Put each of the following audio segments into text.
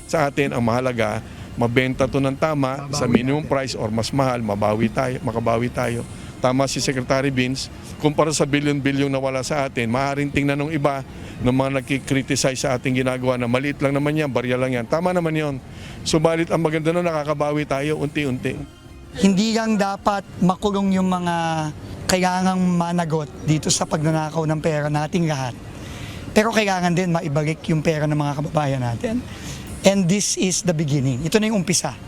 Sa atin, ang mahalaga, mabenta to ng tama sa minimum price or mas mahal, makabawi tayo. Tama si Secretary Vince, kumpara sa bilyon-bilyong na wala sa atin, maaaring tingnan ng iba ng mga nagkikriticize sa ating ginagawa na maliit lang naman yan, barya lang yan. Tama naman yon. Subalit ang maganda nun, nakakabawi tayo unti-unti. Hindi lang dapat makulong yung mga kailangang managot dito sa pagnanakaw ng pera nating lahat. Pero kailangan din maibalik yung pera ng mga kababayan natin. And this is the beginning. Ito na yung umpisa.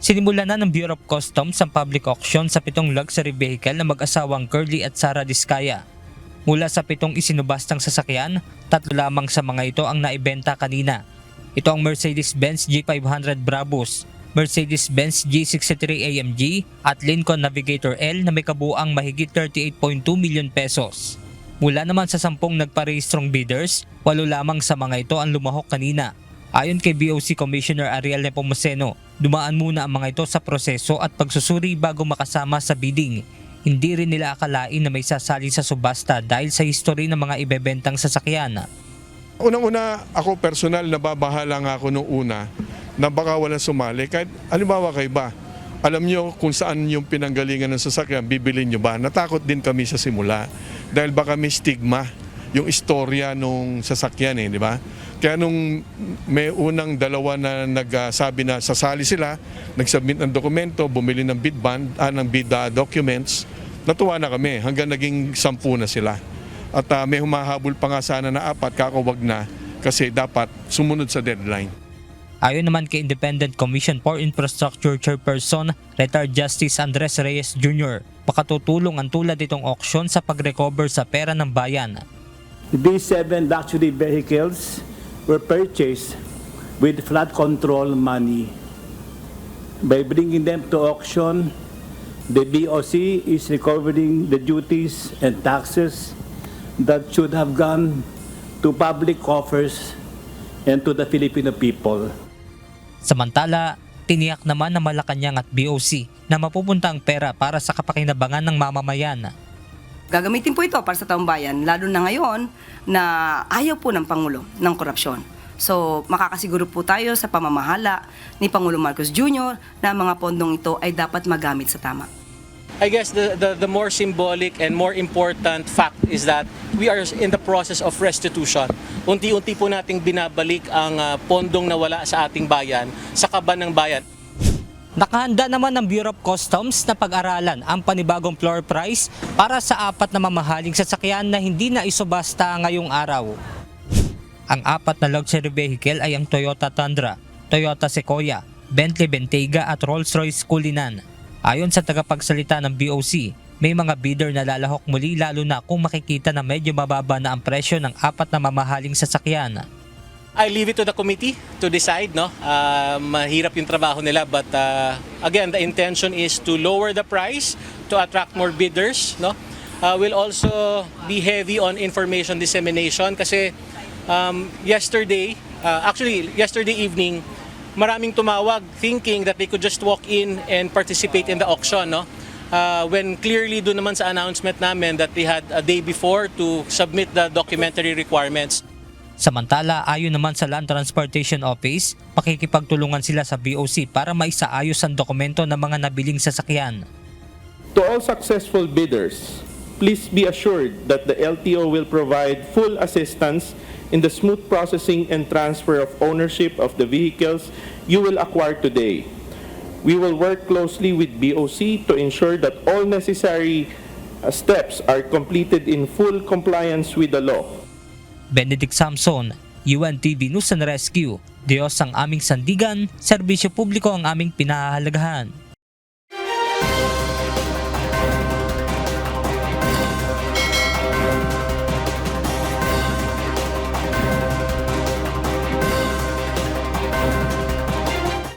Sinimulan na ng Bureau of Customs ang public auction sa 7 luxury vehicle na mag-asawang Curly at Sara Diskaya. Mula sa 7 isinubastang sasakyan, 3 lamang sa mga ito ang naibenta kanina. Ito ang Mercedes-Benz G500 Brabus, Mercedes-Benz G63 AMG at Lincoln Navigator L na may kabuuang mahigit 38.2 million pesos. Mula naman sa 10 nagparehistrong bidders, 8 lamang sa mga ito ang lumahok kanina. Ayon kay BOC Commissioner Ariel Nepomuceno, dumaan muna ang mga ito sa proseso at pagsusuri bago makasama sa bidding. Hindi rin nila akalain na may sasali sa subasta dahil sa history ng mga ibebentang sasakyan. Unang-una, ako personal, nababahala nga ako nung una na baka walang sumali. Kahit, halimbawa kayo ba, alam nyo kung saan yung pinanggalingan ng sasakyan, bibilin nyo ba? Natakot din kami sa simula dahil baka may stigma yung istorya nung sasakyan di ba? Kaya nung may unang dalawa na nagsabi na sasali sila, nagsubmit ng dokumento, bumili ng bid documents, natuwa na kami hanggang naging 10 na sila. At may humahabol pa nga sana na 4, kakawag na kasi dapat sumunod sa deadline. Ayon naman kay Independent Commission for Infrastructure Chairperson, retired Justice Andres Reyes Jr., makatutulong ang tulad itong auction sa pag-recover sa pera ng bayan. These 7 luxury vehicles were purchased with flood control money. By bringing them to auction, the BOC is recovering the duties and taxes that should have gone to public coffers and to the Filipino people. Samantala, tiniyak naman ng Malacanang at BOC na mapupunta ang pera para sa kapakinabangan ng mamamayan. Gagamitin po ito para sa taong bayan, lalo na ngayon na ayaw po ng Pangulo ng korupsyon. So makakasiguro po tayo sa pamamahala ni Pangulo Marcos Jr. na mga pondong ito ay dapat magamit sa tama. I guess the more symbolic and more important fact is that we are in the process of restitution. Unti-unti po nating binabalik ang pondong nawala sa ating bayan, sa kaban ng bayan. Nakahanda naman ng Bureau of Customs na pag-aralan ang panibagong floor price para sa 4 na mamahaling sasakyan na hindi na isubasta ngayong araw. Ang 4 na luxury vehicle ay ang Toyota Tundra, Toyota Sequoia, Bentley Bentayga at Rolls-Royce Cullinan. Ayon sa tagapagsalita ng BOC, may mga bidder na lalahok muli lalo na kung makikita na medyo mababa na ang presyo ng 4 na mamahaling sasakyan. I leave it to the committee to decide, no? Mahirap yung trabaho nila, but again, the intention is to lower the price to attract more bidders, no? We'll also be heavy on information dissemination kasi yesterday evening, maraming tumawag thinking that they could just walk in and participate in the auction, no? When clearly doon naman sa announcement namin that they had a day before to submit the documentary requirements. Samantala, ayon naman sa Land Transportation Office, makikipagtulungan sila sa BOC para maisaayos ang dokumento ng mga nabiling sasakyan. To all successful bidders, please be assured that the LTO will provide full assistance in the smooth processing and transfer of ownership of the vehicles you will acquire today. We will work closely with BOC to ensure that all necessary steps are completed in full compliance with the law. Benedict Samson, UNTV News and Rescue. Diyos ang aming sandigan, serbisyo publiko ang aming pinahahalagahan.